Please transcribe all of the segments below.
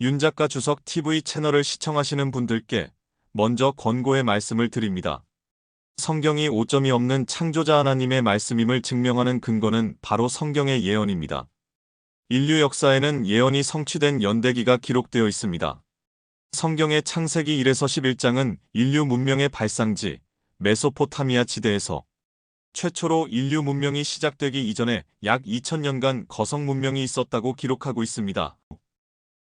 윤작가 주석 TV 채널을 시청하시는 분들께 먼저 권고의 말씀을 드립니다. 성경이 오점이 없는 창조자 하나님의 말씀임을 증명하는 근거는 바로 성경의 예언입니다. 인류 역사에는 예언이 성취된 연대기가 기록되어 있습니다. 성경의 창세기 1에서 11장은 인류 문명의 발상지 메소포타미아 지대에서 최초로 인류 문명이 시작되기 이전에 약 2000년간 거성 문명이 있었다고 기록하고 있습니다.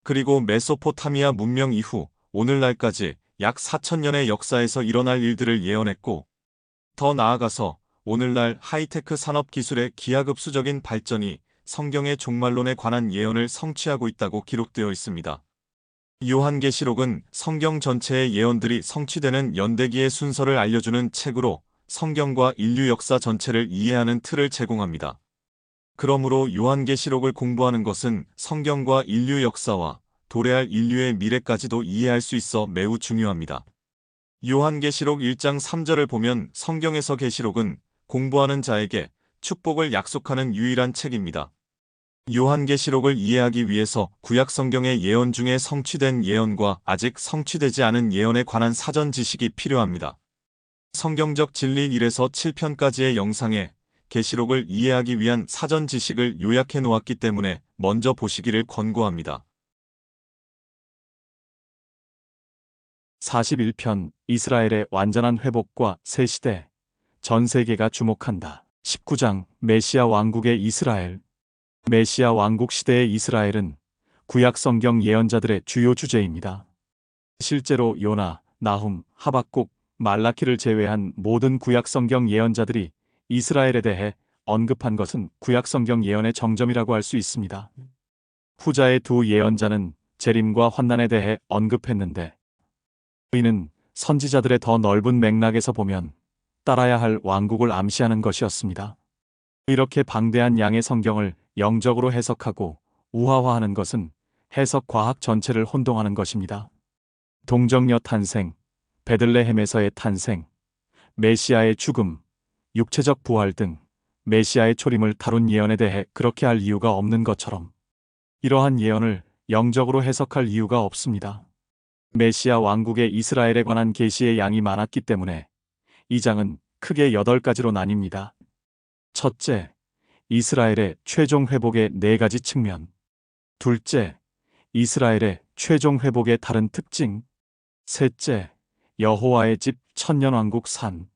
그리고 메소포타미아 문명 이후 오늘날까지 약 4000년의 역사에서 일어날 일들을 예언했고, 더 나아가서 오늘날 하이테크 산업 기술의 기하급수적인 발전이 성경의 종말론에 관한 예언을 성취하고 있다고 기록되어 있습니다. 요한계시록은 성경 전체의 예언들이 성취되는 연대기의 순서를 알려주는 책으로 성경과 인류 역사 전체를 이해하는 틀을 제공합니다. 그러므로 요한계시록을 공부하는 것은 성경과 인류 역사와 도래할 인류의 미래까지도 이해할 수 있어 매우 중요합니다. 요한계시록 1장 3절을 보면 성경에서 계시록은 공부하는 자에게 축복을 약속하는 유일한 책입니다. 요한계시록을 이해하기 위해서 구약 성경의 예언 중에 성취된 예언과 아직 성취되지 않은 예언에 관한 사전 지식이 필요합니다. 성경적 진리 1에서 7편까지의 영상에 계시록을 이해하기 위한 사전 지식을 요약해 놓았기 때문에 먼저 보시기를 권고합니다. 41편 이스라엘의 완전한 회복과 새 시대, 전 세계가 주목한다. 19장 메시아 왕국의 이스라엘. 메시아 왕국 시대의 이스라엘은 구약 성경 예언자들의 주요 주제입니다. 실제로 요나, 나훔, 하박국, 말라키를 제외한 모든 구약 성경 예언자들이 이스라엘에 대해 언급한 것은 구약 성경 예언의 정점이라고 할 수 있습니다. 후자의 두 예언자는 재림과 환난에 대해 언급했는데, 이는 선지자들의 더 넓은 맥락에서 보면 따라야 할 왕국을 암시하는 것이었습니다. 이렇게 방대한 양의 성경을 영적으로 해석하고 우화화하는 것은 해석 과학 전체를 혼동하는 것입니다. 동정녀 탄생, 베들레헴에서의 탄생, 메시아의 죽음, 육체적 부활 등 메시아의 초림을 다룬 예언에 대해 그렇게 할 이유가 없는 것처럼 이러한 예언을 영적으로 해석할 이유가 없습니다. 메시아 왕국의 이스라엘에 관한 계시의 양이 많았기 때문에 이 장은 크게 8가지로 나뉩니다. 첫째, 이스라엘의 최종 회복의 4가지 측면. 둘째, 이스라엘의 최종 회복의 다른 특징. 셋째, 여호와의 집 천년왕국 산.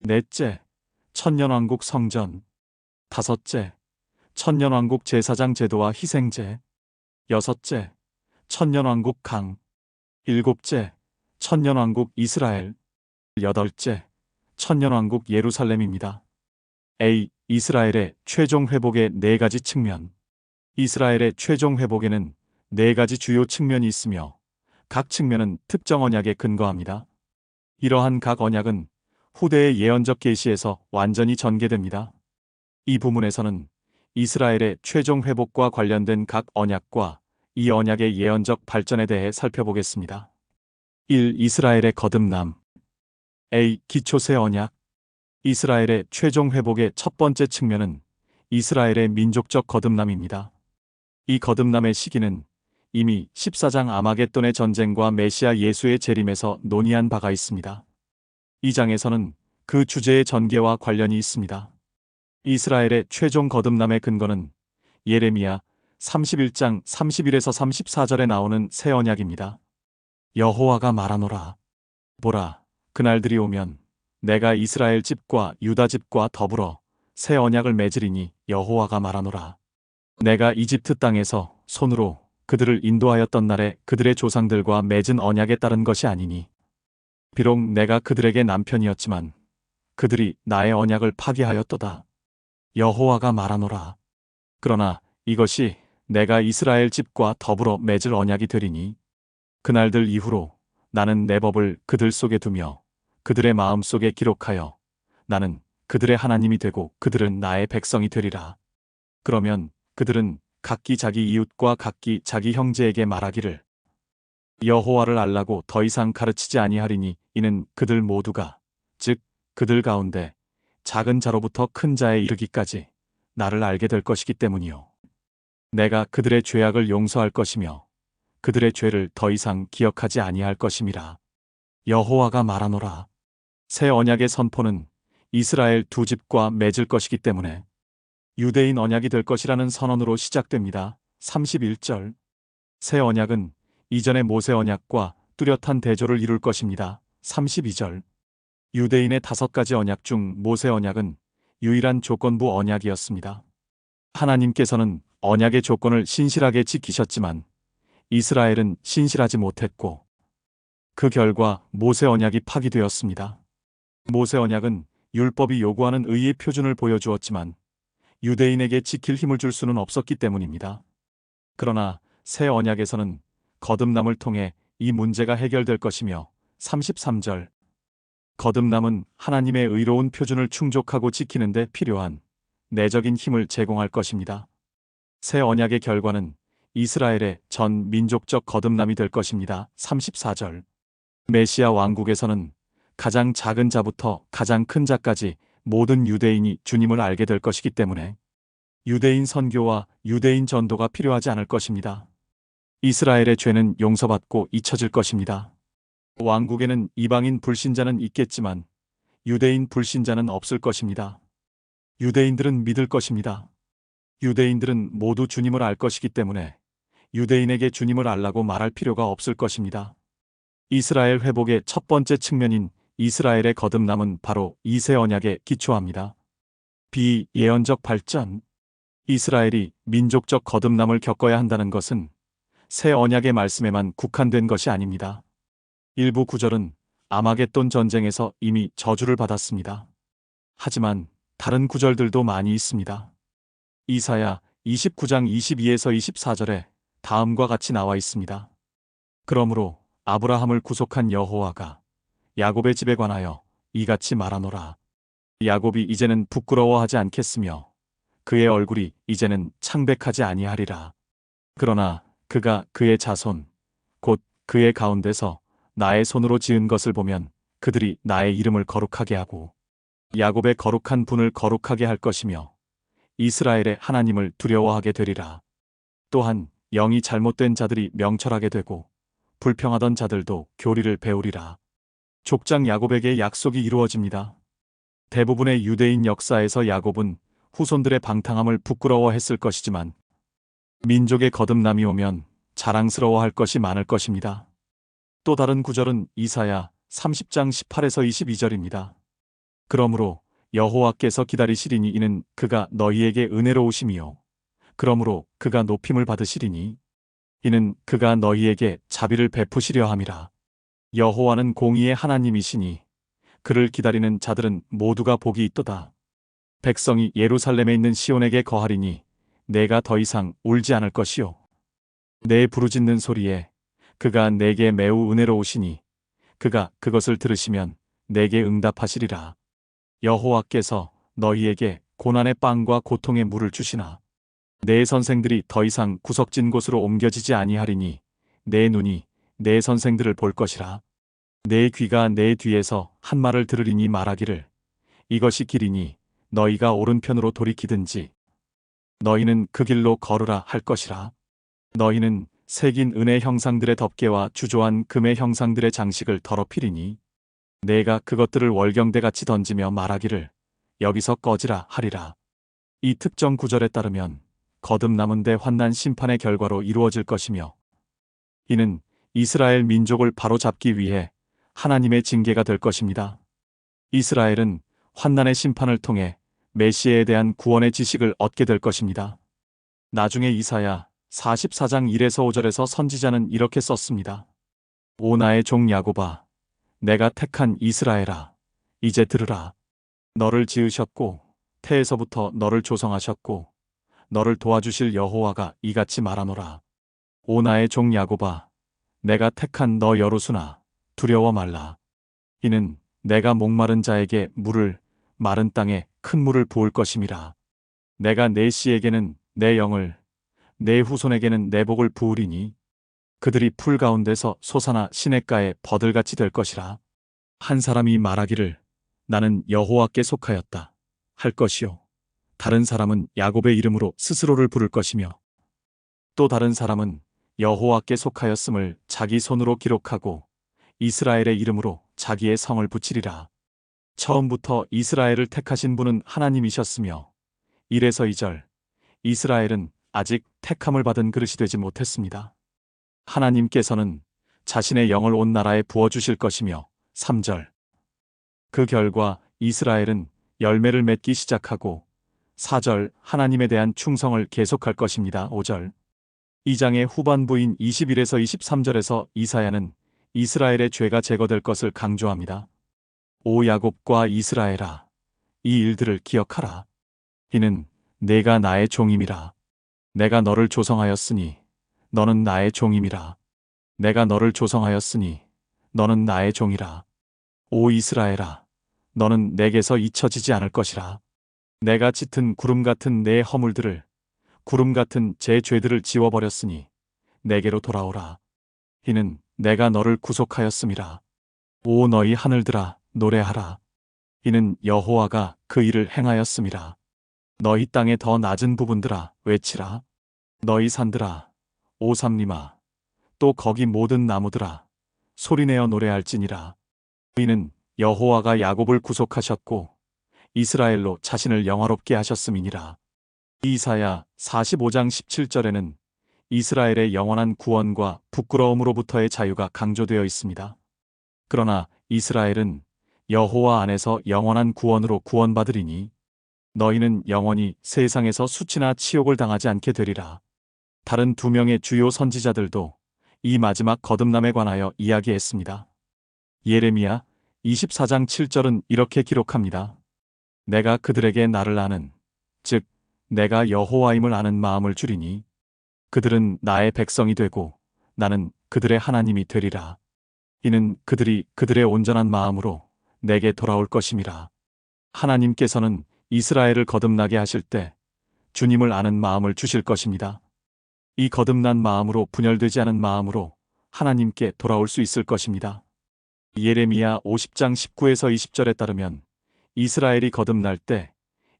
넷째, 천년왕국 성전. 다섯째, 천년왕국 제사장 제도와 희생제. 여섯째, 천년왕국 강. 일곱째, 천년왕국 이스라엘. 여덟째, 천년왕국 예루살렘입니다. A. 이스라엘의 최종 회복의 4가지 측면. 이스라엘의 최종 회복에는 4가지 주요 측면이 있으며 각 측면은 특정 언약에 근거합니다. 이러한 각 언약은 후대의 예언적 계시에서 완전히 전개됩니다. 이 부문에서는 이스라엘의 최종 회복과 관련된 각 언약과 이 언약의 예언적 발전에 대해 살펴보겠습니다. 1. 이스라엘의 거듭남. A. 기초세 언약. 이스라엘의 최종 회복의 첫 번째 측면은 이스라엘의 민족적 거듭남입니다. 이 거듭남의 시기는 이미 14장 아마겟돈의 전쟁과 메시아 예수의 재림에서 논의한 바가 있습니다. 이 장에서는 그 주제의 전개와 관련이 있습니다. 이스라엘의 최종 거듭남의 근거는 예레미야 31장 31에서 34절에 나오는 새 언약입니다. 여호와가 말하노라. 보라, 그날들이 오면 내가 이스라엘 집과 유다 집과 더불어 새 언약을 맺으리니 여호와가 말하노라. 내가 이집트 땅에서 손으로 그들을 인도하였던 날에 그들의 조상들과 맺은 언약에 따른 것이 아니니, 비록 내가 그들에게 남편이었지만 그들이 나의 언약을 파기하였도다. 여호와가 말하노라. 그러나 이것이 내가 이스라엘 집과 더불어 맺을 언약이 되리니, 그날들 이후로 나는 내 법을 그들 속에 두며 그들의 마음 속에 기록하여 나는 그들의 하나님이 되고 그들은 나의 백성이 되리라. 그러면 그들은 각기 자기 이웃과 각기 자기 형제에게 말하기를 여호와를 알라고 더 이상 가르치지 아니하리니, 이는 그들 모두가, 즉 그들 가운데 작은 자로부터 큰 자에 이르기까지 나를 알게 될 것이기 때문이요. 내가 그들의 죄악을 용서할 것이며 그들의 죄를 더 이상 기억하지 아니할 것임이라. 여호와가 말하노라. 새 언약의 선포는 이스라엘 두 집과 맺을 것이기 때문에 유대인 언약이 될 것이라는 선언으로 시작됩니다. 31절. 새 언약은 이전의 모세 언약과 뚜렷한 대조를 이룰 것입니다. 32절. 유대인의 5가지 언약 중 모세 언약은 유일한 조건부 언약이었습니다. 하나님께서는 언약의 조건을 신실하게 지키셨지만 이스라엘은 신실하지 못했고 그 결과 모세 언약이 파기되었습니다. 모세 언약은 율법이 요구하는 의의 표준을 보여주었지만 유대인에게 지킬 힘을 줄 수는 없었기 때문입니다. 그러나 새 언약에서는 거듭남을 통해 이 문제가 해결될 것이며 33절. 거듭남은 하나님의 의로운 표준을 충족하고 지키는 데 필요한 내적인 힘을 제공할 것입니다. 새 언약의 결과는 이스라엘의 전 민족적 거듭남이 될 것입니다. 34절. 메시아 왕국에서는 가장 작은 자부터 가장 큰 자까지 모든 유대인이 주님을 알게 될 것이기 때문에 유대인 선교와 유대인 전도가 필요하지 않을 것입니다. 이스라엘의 죄는 용서받고 잊혀질 것입니다. 왕국에는 이방인 불신자는 있겠지만 유대인 불신자는 없을 것입니다. 유대인들은 믿을 것입니다. 유대인들은 모두 주님을 알 것이기 때문에 유대인에게 주님을 알라고 말할 필요가 없을 것입니다. 이스라엘 회복의 첫 번째 측면인 이스라엘의 거듭남은 바로 이 새 언약에 기초합니다. 비예언적 발전. 이스라엘이 민족적 거듭남을 겪어야 한다는 것은 새 언약의 말씀에만 국한된 것이 아닙니다. 일부 구절은 아마겟돈 전쟁에서 이미 저주를 받았습니다. 하지만 다른 구절들도 많이 있습니다. 이사야 29장 22에서 24절에 다음과 같이 나와 있습니다. 그러므로 아브라함을 구속한 여호와가 야곱의 집에 관하여 이같이 말하노라. 야곱이 이제는 부끄러워하지 않겠으며 그의 얼굴이 이제는 창백하지 아니하리라. 그러나 그가 그의 자손 곧 그의 가운데서 나의 손으로 지은 것을 보면 그들이 나의 이름을 거룩하게 하고 야곱의 거룩한 분을 거룩하게 할 것이며 이스라엘의 하나님을 두려워하게 되리라. 또한 영이 잘못된 자들이 명철하게 되고 불평하던 자들도 교리를 배우리라. 족장 야곱에게 약속이 이루어집니다. 대부분의 유대인 역사에서 야곱은 후손들의 방탕함을 부끄러워했을 것이지만 민족의 거듭남이 오면 자랑스러워할 것이 많을 것입니다. 또 다른 구절은 이사야 30장 18에서 22절입니다. 그러므로 여호와께서 기다리시리니 이는 그가 너희에게 은혜로우심이요 그러므로 그가 높임을 받으시리니 이는 그가 너희에게 자비를 베푸시려 함이라. 여호와는 공의의 하나님이시니 그를 기다리는 자들은 모두가 복이 있도다. 백성이 예루살렘에 있는 시온에게 거하리니 내가 더 이상 울지 않을 것이요 내 부르짖는 소리에 그가 내게 매우 은혜로우시니 그가 그것을 들으시면 내게 응답하시리라. 여호와께서 너희에게 고난의 빵과 고통의 물을 주시나 내 선생들이 더 이상 구석진 곳으로 옮겨지지 아니하리니 내 눈이 내 선생들을 볼 것이라. 내 귀가 내 뒤에서 한 말을 들으리니 말하기를 이것이 길이니 너희가 오른편으로 돌이키든지 너희는 그 길로 걸으라 할 것이라. 너희는 새긴 은의 형상들의 덮개와 주조한 금의 형상들의 장식을 더럽히리니 내가 그것들을 월경대같이 던지며 말하기를 여기서 꺼지라 하리라. 이 특정 구절에 따르면 거듭남은 대환난 심판의 결과로 이루어질 것이며 이는 이스라엘 민족을 바로잡기 위해 하나님의 징계가 될 것입니다. 이스라엘은 환난의 심판을 통해 메시아에 대한 구원의 지식을 얻게 될 것입니다. 나중에 이사야 44장 1에서 5절에서 선지자는 이렇게 썼습니다. 오 나의 종 야곱아 내가 택한 이스라엘아 이제 들으라. 너를 지으셨고 태에서부터 너를 조성하셨고 너를 도와주실 여호와가 이같이 말하노라. 오 나의 종 야곱아 내가 택한 너 여루수나 두려워 말라. 이는 내가 목마른 자에게 물을 마른 땅에 큰 물을 부을 것임이라. 내가 내 씨에게는 내 영을 내 후손에게는 내 복을 부으리니 그들이 풀 가운데서 솟아나 시냇가에 버들같이 될 것이라. 한 사람이 말하기를 나는 여호와께 속하였다 할 것이요 다른 사람은 야곱의 이름으로 스스로를 부를 것이며 또 다른 사람은 여호와께 속하였음을 자기 손으로 기록하고 이스라엘의 이름으로 자기의 성을 붙이리라. 처음부터 이스라엘을 택하신 분은 하나님이셨으며 1에서 2절 이스라엘은 아직 택함을 받은 그릇이 되지 못했습니다. 하나님께서는 자신의 영을 온 나라에 부어주실 것이며 3절 그 결과 이스라엘은 열매를 맺기 시작하고 4절 하나님에 대한 충성을 계속할 것입니다. 5절 2장의 후반부인 21에서 23절에서 이사야는 이스라엘의 죄가 제거될 것을 강조합니다. 오 야곱과 이스라엘아, 이 일들을 기억하라. 이는 내가 나의 종임이라. 내가 너를 조성하였으니 너는 나의 종임이라. 내가 너를 조성하였으니 너는 나의 종이라. 오 이스라엘아, 너는 내게서 잊혀지지 않을 것이라. 내가 짙은 구름 같은 내 허물들을, 구름 같은 제 죄들을 지워버렸으니 내게로 돌아오라. 이는 내가 너를 구속하였음이라. 오 너희 하늘들아, 노래하라. 이는 여호와가 그 일을 행하였음이라. 너희 땅의 더 낮은 부분들아, 외치라. 너희 산들아, 오 삼림아, 또 거기 모든 나무들아, 소리내어 노래할지니라. 이는 여호와가 야곱을 구속하셨고 이스라엘로 자신을 영화롭게 하셨음이니라. 이사야 45장 17절에는 이스라엘의 영원한 구원과 부끄러움으로부터의 자유가 강조되어 있습니다. 그러나 이스라엘은 여호와 안에서 영원한 구원으로 구원받으리니 너희는 영원히 세상에서 수치나 치욕을 당하지 않게 되리라. 다른 두 명의 주요 선지자들도 이 마지막 거듭남에 관하여 이야기했습니다. 예레미야 24장 7절은 이렇게 기록합니다. 내가 그들에게 나를 아는, 즉 내가 여호와임을 아는 마음을 주리니 그들은 나의 백성이 되고 나는 그들의 하나님이 되리라. 이는 그들이 그들의 온전한 마음으로 내게 돌아올 것임이라. 하나님께서는 이스라엘을 거듭나게 하실 때 주님을 아는 마음을 주실 것입니다. 이 거듭난 마음으로 분열되지 않은 마음으로 하나님께 돌아올 수 있을 것입니다. 예레미야 50장 19에서 20절에 따르면 이스라엘이 거듭날 때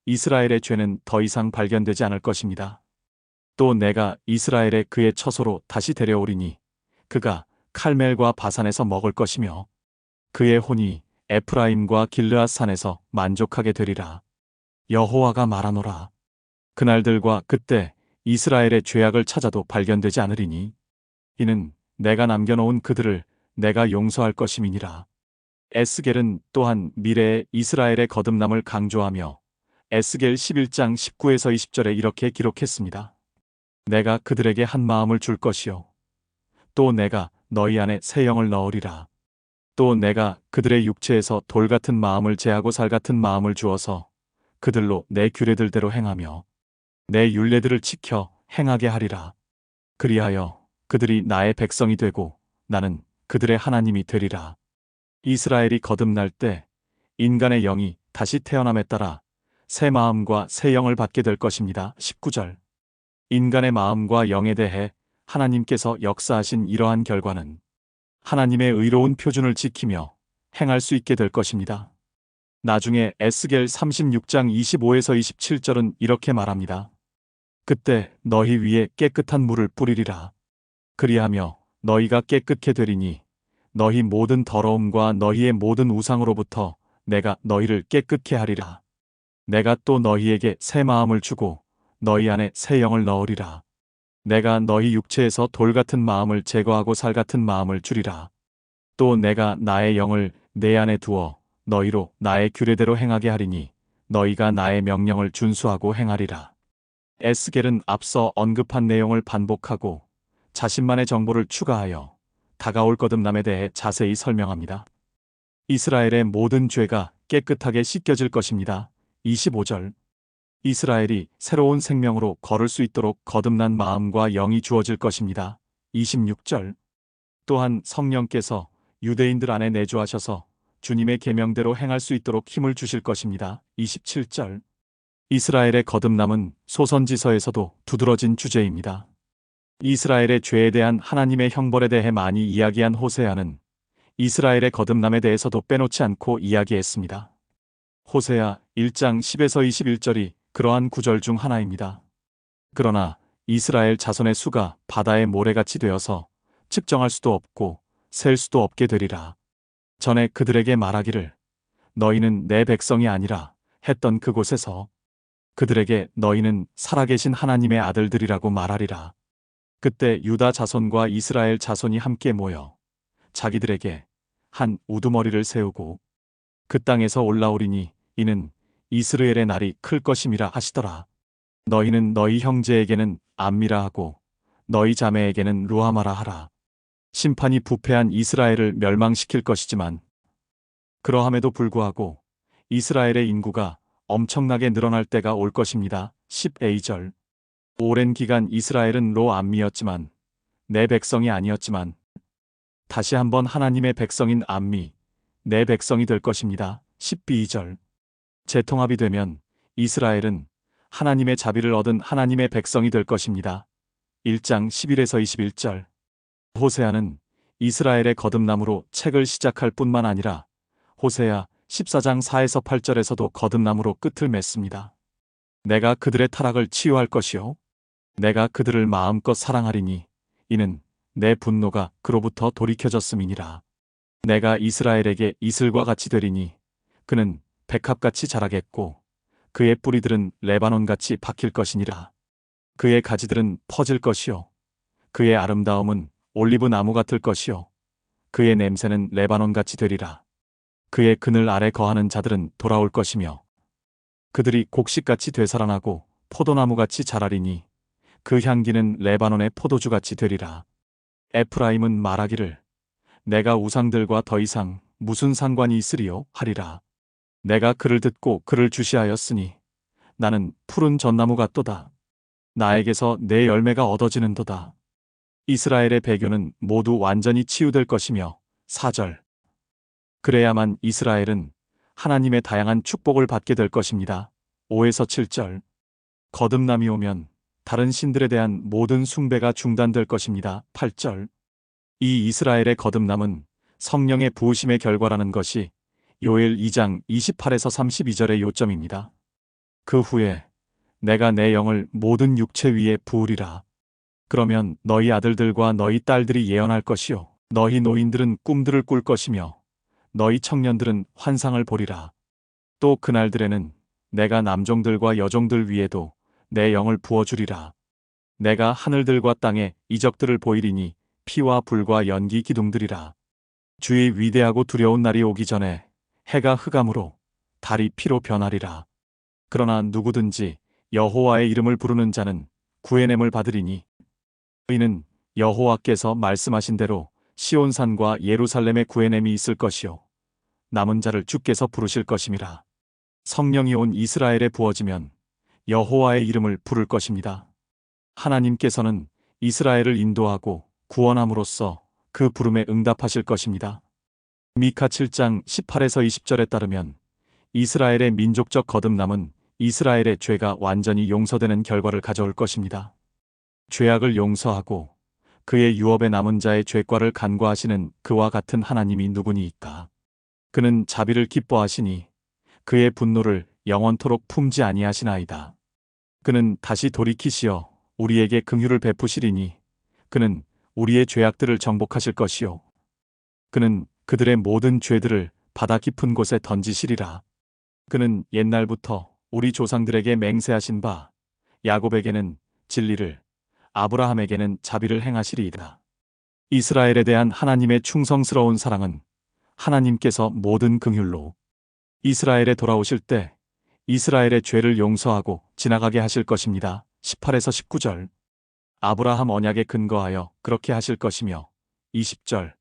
이스라엘의 죄는 더 이상 발견되지 않을 것입니다. 또 내가 이스라엘의 그의 처소로 다시 데려오리니 그가 칼멜과 바산에서 먹을 것이며 그의 혼이 에프라임과 길르앗 산에서 만족하게 되리라. 여호와가 말하노라. 그날들과 그때 이스라엘의 죄악을 찾아도 발견되지 않으리니 이는 내가 남겨놓은 그들을 내가 용서할 것임이니라. 에스겔은 또한 미래의 이스라엘의 거듭남을 강조하며 에스겔 11장 19에서 20절에 이렇게 기록했습니다. 내가 그들에게 한 마음을 줄 것이요 또 내가 너희 안에 새 영을 넣으리라. 또 내가 그들의 육체에서 돌 같은 마음을 제하고 살 같은 마음을 주어서 그들로 내 규례들대로 행하며 내 율례들을 지켜 행하게 하리라. 그리하여 그들이 나의 백성이 되고 나는 그들의 하나님이 되리라. 이스라엘이 거듭날 때 인간의 영이 다시 태어남에 따라 새 마음과 새 영을 받게 될 것입니다. 19절 인간의 마음과 영에 대해 하나님께서 역사하신 이러한 결과는 하나님의 의로운 표준을 지키며 행할 수 있게 될 것입니다. 나중에 에스겔 36장 25에서 27절은 이렇게 말합니다. 그때 너희 위에 깨끗한 물을 뿌리리라. 그리하며 너희가 깨끗게 되리니 너희 모든 더러움과 너희의 모든 우상으로부터 내가 너희를 깨끗게 하리라. 내가 또 너희에게 새 마음을 주고 너희 안에 새 영을 넣으리라. 내가 너희 육체에서 돌 같은 마음을 제거하고 살 같은 마음을 주리라. 또 내가 나의 영을 내 안에 두어 너희로 나의 규례대로 행하게 하리니 너희가 나의 명령을 준수하고 행하리라. 에스겔은 앞서 언급한 내용을 반복하고 자신만의 정보를 추가하여 다가올 거듭남에 대해 자세히 설명합니다. 이스라엘의 모든 죄가 깨끗하게 씻겨질 것입니다. 25절 이스라엘이 새로운 생명으로 걸을 수 있도록 거듭난 마음과 영이 주어질 것입니다. 26절 또한 성령께서 유대인들 안에 내주하셔서 주님의 계명대로 행할 수 있도록 힘을 주실 것입니다. 27절 이스라엘의 거듭남은 소선지서에서도 두드러진 주제입니다. 이스라엘의 죄에 대한 하나님의 형벌에 대해 많이 이야기한 호세아는 이스라엘의 거듭남에 대해서도 빼놓지 않고 이야기했습니다. 호세아 1장 10에서 21절이 그러한 구절 중 하나입니다. 그러나 이스라엘 자손의 수가 바다의 모래같이 되어서 측정할 수도 없고 셀 수도 없게 되리라. 전에 그들에게 말하기를 너희는 내 백성이 아니라 했던 그곳에서 그들에게 너희는 살아계신 하나님의 아들들이라고 말하리라. 그때 유다 자손과 이스라엘 자손이 함께 모여 자기들에게 한 우두머리를 세우고 그 땅에서 올라오리니 이는 이스라엘의 날이 클 것임이라 하시더라. 너희는 너희 형제에게는 암미라 하고 너희 자매에게는 루하마라 하라. 심판이 부패한 이스라엘을 멸망시킬 것이지만 그러함에도 불구하고 이스라엘의 인구가 엄청나게 늘어날 때가 올 것입니다. 10a절. 오랜 기간 이스라엘은 로 암미였지만 내 백성이 아니었지만 다시 한번 하나님의 백성인 암미, 내 백성이 될 것입니다. 12절. 재통합이 되면 이스라엘은 하나님의 자비를 얻은 하나님의 백성이 될 것입니다. 1장 11에서 21절. 호세아는 이스라엘의 거듭남으로 책을 시작할 뿐만 아니라 호세아 14장 4에서 8절에서도 거듭남으로 끝을 맺습니다. 내가 그들의 타락을 치유할 것이요 내가 그들을 마음껏 사랑하리니 이는 내 분노가 그로부터 돌이켜졌음이니라. 내가 이스라엘에게 이슬과 같이 되리니 그는 백합같이 자라겠고 그의 뿌리들은 레바논같이 박힐 것이니라. 그의 가지들은 퍼질 것이요 그의 아름다움은 올리브 나무 같을 것이요 그의 냄새는 레바논같이 되리라. 그의 그늘 아래 거하는 자들은 돌아올 것이며 그들이 곡식같이 되살아나고 포도나무같이 자라리니 그 향기는 레바논의 포도주같이 되리라. 에프라임은 말하기를 내가 우상들과 더 이상 무슨 상관이 있으리요 하리라. 내가 그를 듣고 그를 주시하였으니 나는 푸른 전나무 같도다. 나에게서 내 열매가 얻어지는도다. 이스라엘의 배교는 모두 완전히 치유될 것이며 4절. 그래야만 이스라엘은 하나님의 다양한 축복을 받게 될 것입니다. 5에서 7절. 거듭남이 오면 다른 신들에 대한 모든 숭배가 중단될 것입니다. 8절. 이 이스라엘의 거듭남은 성령의 부으심의 결과라는 것이 요엘 2장 28에서 32절의 요점입니다. 그 후에 내가 내 영을 모든 육체 위에 부으리라. 그러면 너희 아들들과 너희 딸들이 예언할 것이요 너희 노인들은 꿈들을 꿀 것이며 너희 청년들은 환상을 보리라. 또 그날들에는 내가 남종들과 여종들 위에도 내 영을 부어주리라. 내가 하늘들과 땅에 이적들을 보이리니 피와 불과 연기 기둥들이라. 주의 위대하고 두려운 날이 오기 전에 해가 흑암으로 달이 피로 변하리라. 그러나 누구든지 여호와의 이름을 부르는 자는 구해냄을 받으리니 이는 여호와께서 말씀하신 대로 시온산과 예루살렘의 구해냄이 있을 것이요 남은 자를 주께서 부르실 것임이라. 성령이 온 이스라엘에 부어지면 여호와의 이름을 부를 것입니다. 하나님께서는 이스라엘을 인도하고 구원함으로써 그 부름에 응답하실 것입니다. 미카 7장 18에서 20절에 따르면 이스라엘의 민족적 거듭남은 이스라엘의 죄가 완전히 용서되는 결과를 가져올 것입니다. 죄악을 용서하고 그의 유업에 남은 자의 죄과를 간과하시는 그와 같은 하나님이 누구니이까. 그는 자비를 기뻐하시니 그의 분노를 영원토록 품지 아니하시나이다. 그는 다시 돌이키시어 우리에게 긍휼을 베푸시리니 그는 우리의 죄악들을 정복하실 것이요 그는 그들의 모든 죄들을 바다 깊은 곳에 던지시리라. 그는 옛날부터 우리 조상들에게 맹세하신 바 야곱에게는 진리를 아브라함에게는 자비를 행하시리이다. 이스라엘에 대한 하나님의 충성스러운 사랑은 하나님께서 모든 긍휼로 이스라엘에 돌아오실 때 이스라엘의 죄를 용서하고 지나가게 하실 것입니다. 18에서 19절. 아브라함 언약에 근거하여 그렇게 하실 것이며 20절.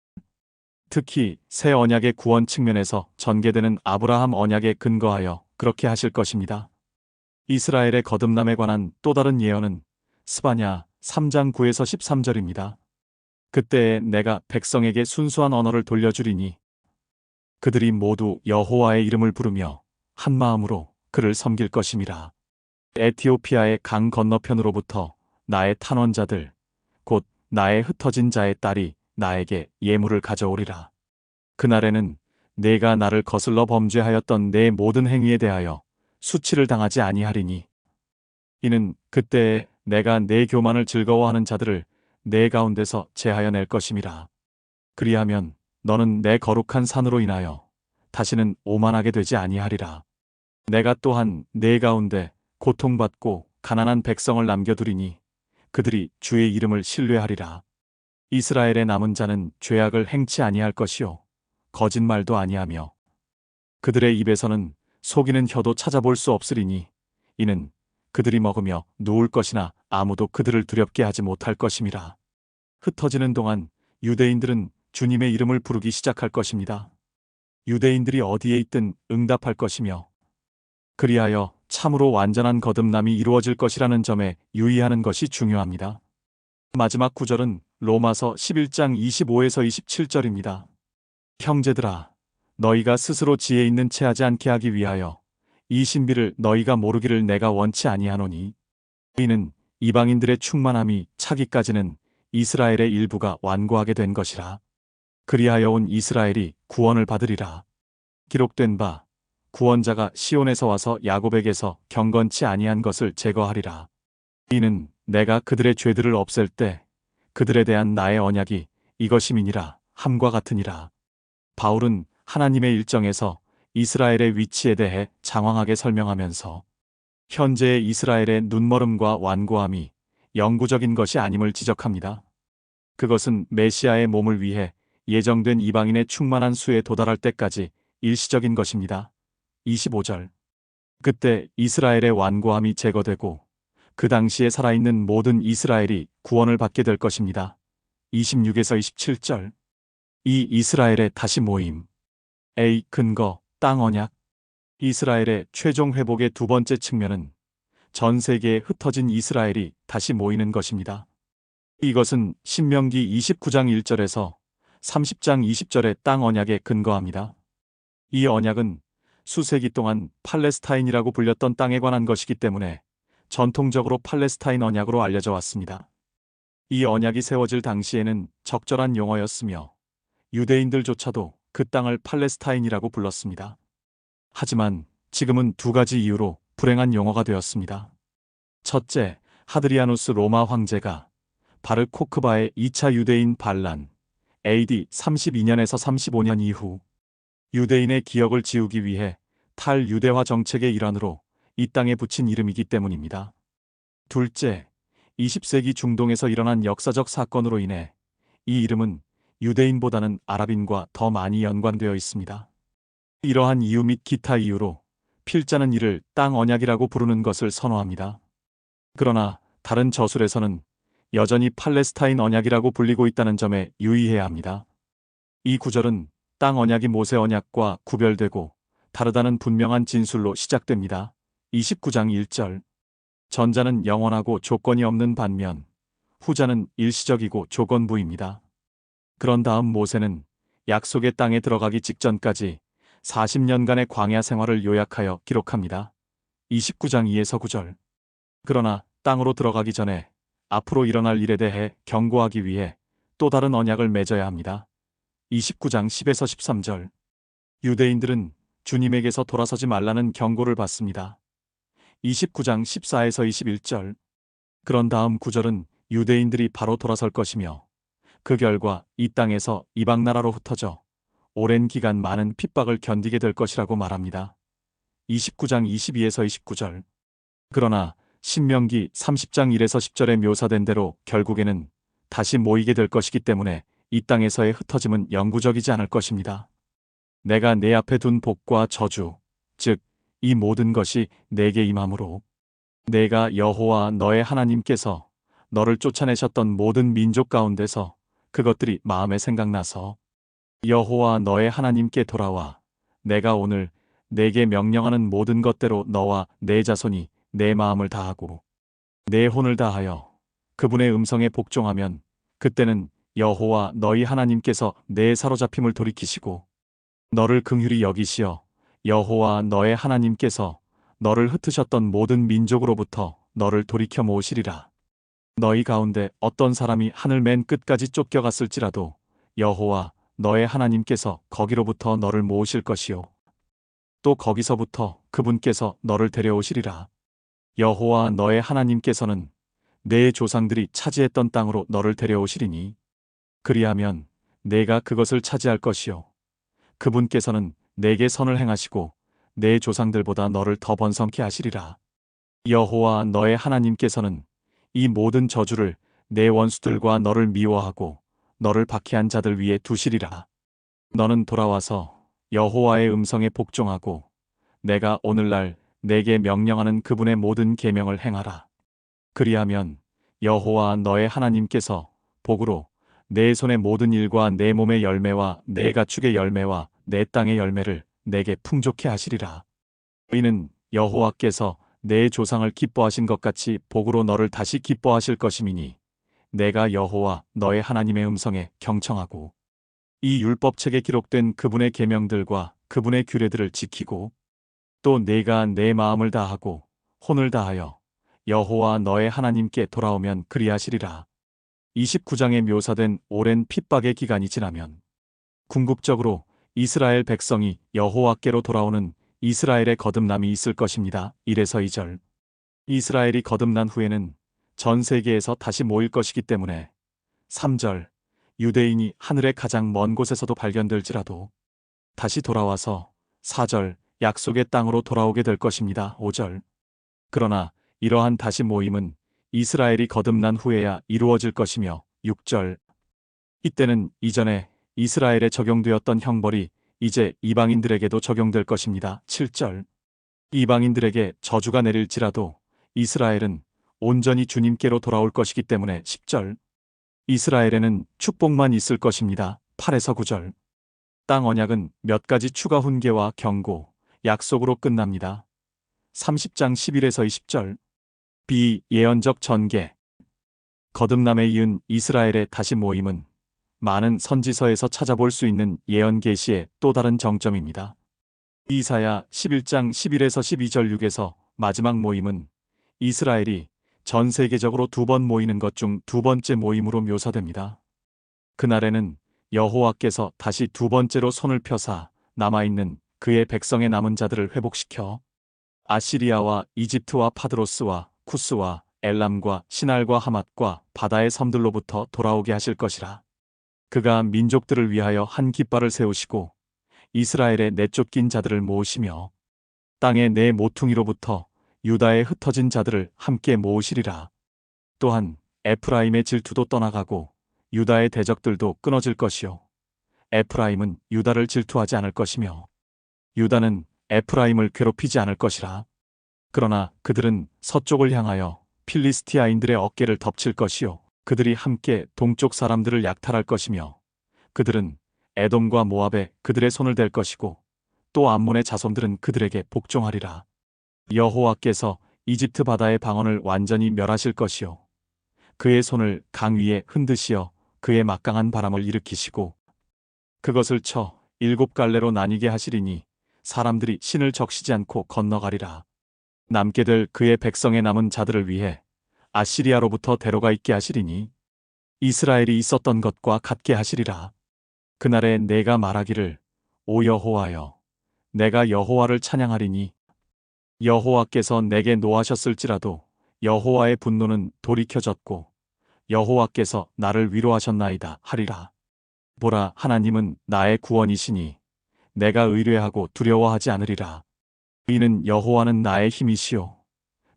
특히 새 언약의 구원 측면에서 전개되는 아브라함 언약에 근거하여 그렇게 하실 것입니다. 이스라엘의 거듭남에 관한 또 다른 예언은 스바냐 3장 9에서 13절입니다. 그때에 내가 백성에게 순수한 언어를 돌려주리니 그들이 모두 여호와의 이름을 부르며 한 마음으로 그를 섬길 것임이라. 에티오피아의 강 건너편으로부터 나의 탄원자들 곧 나의 흩어진 자의 딸이 나에게 예물을 가져오리라. 그날에는 내가 나를 거슬러 범죄하였던 내 모든 행위에 대하여 수치를 당하지 아니하리니 이는 그때에 내가 내 교만을 즐거워하는 자들을 내 가운데서 제하여 낼 것임이라. 그리하면 너는 내 거룩한 산으로 인하여 다시는 오만하게 되지 아니하리라. 내가 또한 내 가운데 고통받고 가난한 백성을 남겨두리니 그들이 주의 이름을 신뢰하리라. 이스라엘의 남은 자는 죄악을 행치 아니할 것이요 거짓말도 아니하며 그들의 입에서는 속이는 혀도 찾아볼 수 없으리니 이는 그들이 먹으며 누울 것이나 아무도 그들을 두렵게 하지 못할 것임이라. 흩어지는 동안 유대인들은 주님의 이름을 부르기 시작할 것입니다. 유대인들이 어디에 있든 응답할 것이며 그리하여 참으로 완전한 거듭남이 이루어질 것이라는 점에 유의하는 것이 중요합니다. 마지막 구절은 로마서 11장 25에서 27절입니다. 형제들아, 너희가 스스로 지혜 있는 채 하지 않게 하기 위하여 이 신비를 너희가 모르기를 내가 원치 아니하노니 이는 이방인들의 충만함이 차기까지는 이스라엘의 일부가 완고하게 된 것이라. 그리하여 온 이스라엘이 구원을 받으리라. 기록된 바 구원자가 시온에서 와서 야곱에게서 경건치 아니한 것을 제거하리라. 이는 내가 그들의 죄들을 없앨 때 그들에 대한 나의 언약이 이것임이니라 함과 같으니라. 바울은 하나님의 일정에서 이스라엘의 위치에 대해 장황하게 설명하면서 현재의 이스라엘의 눈멀음과 완고함이 영구적인 것이 아님을 지적합니다. 그것은 메시아의 몸을 위해 예정된 이방인의 충만한 수에 도달할 때까지 일시적인 것입니다. 25절. 그때 이스라엘의 완고함이 제거되고 그 당시에 살아있는 모든 이스라엘이 구원을 받게 될 것입니다. 26에서 27절. 이 이스라엘의 다시 모임. A. 근거, 땅 언약. 이스라엘의 최종 회복의 두 번째 측면은 전 세계에 흩어진 이스라엘이 다시 모이는 것입니다. 이것은 신명기 29장 1절에서 30장 20절의 땅 언약에 근거합니다. 이 언약은 수세기 동안 팔레스타인이라고 불렸던 땅에 관한 것이기 때문에 전통적으로 팔레스타인 언약으로 알려져 왔습니다. 이 언약이 세워질 당시에는 적절한 용어였으며 유대인들조차도 그 땅을 팔레스타인이라고 불렀습니다. 하지만 지금은 두 가지 이유로 불행한 용어가 되었습니다. 첫째, 하드리아누스 로마 황제가 바르 코크바의 2차 유대인 반란 AD 32년에서 35년 이후 유대인의 기억을 지우기 위해 탈유대화 정책의 일환으로 이 땅에 붙인 이름이기 때문입니다. 둘째, 20세기 중동에서 일어난 역사적 사건으로 인해 이 이름은 유대인보다는 아랍인과 더 많이 연관되어 있습니다. 이러한 이유 및 기타 이유로 필자는 이를 땅 언약이라고 부르는 것을 선호합니다. 그러나 다른 저술에서는 여전히 팔레스타인 언약이라고 불리고 있다는 점에 유의해야 합니다. 이 구절은 땅 언약이 모세 언약과 구별되고 다르다는 분명한 진술로 시작됩니다. 29장 1절. 전자는 영원하고 조건이 없는 반면 후자는 일시적이고 조건부입니다. 그런 다음 모세는 약속의 땅에 들어가기 직전까지 40년간의 광야 생활을 요약하여 기록합니다. 29장 2에서 9절. 그러나 땅으로 들어가기 전에 앞으로 일어날 일에 대해 경고하기 위해 또 다른 언약을 맺어야 합니다. 29장 10에서 13절. 유대인들은 주님에게서 돌아서지 말라는 경고를 받습니다. 29장 14에서 21절. 그런 다음 구절은 유대인들이 바로 돌아설 것이며 그 결과 이 땅에서 이방 나라로 흩어져 오랜 기간 많은 핍박을 견디게 될 것이라고 말합니다. 29장 22에서 29절. 그러나 신명기 30장 1에서 10절에 묘사된 대로 결국에는 다시 모이게 될 것이기 때문에 이 땅에서의 흩어짐은 영구적이지 않을 것입니다. 내가 내 앞에 둔 복과 저주, 즉 이 모든 것이 내게 임함으로 내가 여호와 너의 하나님께서 너를 쫓아내셨던 모든 민족 가운데서 그것들이 마음에 생각나서 여호와 너의 하나님께 돌아와 내가 오늘 내게 명령하는 모든 것대로 너와 내 자손이 내 마음을 다하고 내 혼을 다하여 그분의 음성에 복종하면 그때는 여호와 너희 하나님께서 내 사로잡힘을 돌이키시고 너를 긍휼히 여기시어 여호와 너의 하나님께서 너를 흩으셨던 모든 민족으로부터 너를 돌이켜 모으시리라. 너희 가운데 어떤 사람이 하늘 맨 끝까지 쫓겨갔을지라도 여호와 너의 하나님께서 거기로부터 너를 모으실 것이요 또 거기서부터 그분께서 너를 데려오시리라. 여호와 너의 하나님께서는 내 조상들이 차지했던 땅으로 너를 데려오시리니 그리하면 내가 그것을 차지할 것이요 그분께서는 내게 선을 행하시고 내 조상들보다 너를 더 번성케 하시리라. 여호와 너의 하나님께서는 이 모든 저주를 내 원수들과 너를 미워하고 너를 박해한 자들 위에 두시리라. 너는 돌아와서 여호와의 음성에 복종하고 내가 오늘날 내게 명령하는 그분의 모든 계명을 행하라. 그리하면 여호와 너의 하나님께서 복으로 내 손의 모든 일과 내 몸의 열매와 내 가축의 열매와 내 땅의 열매를 내게 풍족케 하시리라. 이는 여호와께서 내 조상을 기뻐하신 것 같이 복으로 너를 다시 기뻐하실 것임이니 내가 여호와 너의 하나님의 음성에 경청하고 이 율법책에 기록된 그분의 계명들과 그분의 규례들을 지키고 또 내가 내 마음을 다하고 혼을 다하여 여호와 너의 하나님께 돌아오면 그리하시리라. 29장에 묘사된 오랜 핍박의 기간이 지나면 궁극적으로 이스라엘 백성이 여호와께로 돌아오는 이스라엘의 거듭남이 있을 것입니다. 1에서 2절. 이스라엘이 거듭난 후에는 전 세계에서 다시 모일 것이기 때문에 3절. 유대인이 하늘의 가장 먼 곳에서도 발견될지라도 다시 돌아와서 4절. 약속의 땅으로 돌아오게 될 것입니다. 5절. 그러나 이러한 다시 모임은 이스라엘이 거듭난 후에야 이루어질 것이며 6절. 이때는 이전에 이스라엘에 적용되었던 형벌이 이제 이방인들에게도 적용될 것입니다. 7절. 이방인들에게 저주가 내릴지라도 이스라엘은 온전히 주님께로 돌아올 것이기 때문에 10절. 이스라엘에는 축복만 있을 것입니다. 8에서 9절. 땅 언약은 몇 가지 추가 훈계와 경고, 약속으로 끝납니다. 30장 11에서 20절. 비예언적 전개. 거듭남에 이은 이스라엘의 다시 모임은 많은 선지서에서 찾아볼 수 있는 예언 계시의 또 다른 정점입니다. 이사야 11장 11에서 12절 6에서 마지막 모임은 이스라엘이 전 세계적으로 두 번 모이는 것 중 두 번째 모임으로 묘사됩니다. 그날에는 여호와께서 다시 두 번째로 손을 펴사 남아있는 그의 백성의 남은 자들을 회복시켜 아시리아와 이집트와 파드로스와 쿠스와 엘람과 시날과 하맛과 바다의 섬들로부터 돌아오게 하실 것이라. 그가 민족들을 위하여 한 깃발을 세우시고 이스라엘의 내쫓긴 자들을 모으시며 땅의 네 모퉁이로부터 유다에 흩어진 자들을 함께 모으시리라. 또한 에프라임의 질투도 떠나가고 유다의 대적들도 끊어질 것이요 에프라임은 유다를 질투하지 않을 것이며 유다는 에프라임을 괴롭히지 않을 것이라. 그러나 그들은 서쪽을 향하여 필리스티아인들의 어깨를 덮칠 것이요 그들이 함께 동쪽 사람들을 약탈할 것이며 그들은 에돔과 모압에 그들의 손을 댈 것이고 또 암몬의 자손들은 그들에게 복종하리라. 여호와께서 이집트 바다의 방언을 완전히 멸하실 것이요 그의 손을 강 위에 흔드시어 그의 막강한 바람을 일으키시고 그것을 쳐 7갈래로 나뉘게 하시리니 사람들이 신을 적시지 않고 건너가리라. 남게 될 그의 백성의 남은 자들을 위해 아시리아로부터 데려가 있게 하시리니 이스라엘이 있었던 것과 같게 하시리라. 그날에 내가 말하기를 오 여호와여 내가 여호와를 찬양하리니 여호와께서 내게 노하셨을지라도 여호와의 분노는 돌이켜졌고 여호와께서 나를 위로하셨나이다 하리라. 보라 하나님은 나의 구원이시니 내가 의뢰하고 두려워하지 않으리라. 이는 여호와는 나의 힘이시요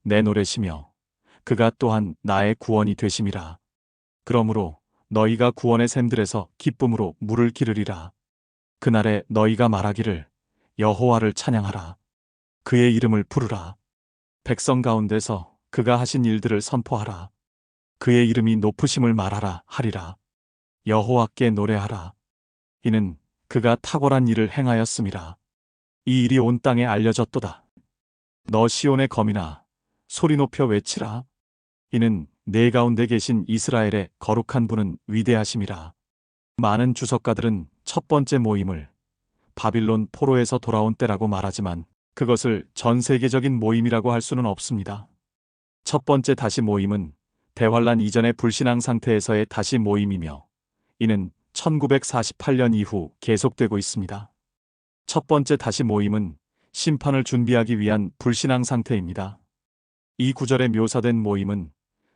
내 노래시며 그가 또한 나의 구원이 되심이라. 그러므로 너희가 구원의 샘들에서 기쁨으로 물을 기르리라. 그날에 너희가 말하기를 여호와를 찬양하라. 그의 이름을 부르라. 백성 가운데서 그가 하신 일들을 선포하라. 그의 이름이 높으심을 말하라 하리라. 여호와께 노래하라. 이는 그가 탁월한 일을 행하였음이라. 이 일이 온 땅에 알려졌도다. 너 시온의 거민아 소리 높여 외치라. 이는 내 가운데 계신 이스라엘의 거룩한 분은 위대하심이라. 많은 주석가들은 첫 번째 모임을 바빌론 포로에서 돌아온 때라고 말하지만 그것을 전 세계적인 모임이라고 할 수는 없습니다. 첫 번째 다시 모임은 대환란 이전의 불신앙 상태에서의 다시 모임이며 이는 1948년 이후 계속되고 있습니다. 첫 번째 다시 모임은 심판을 준비하기 위한 불신앙 상태입니다. 이 구절에 묘사된 모임은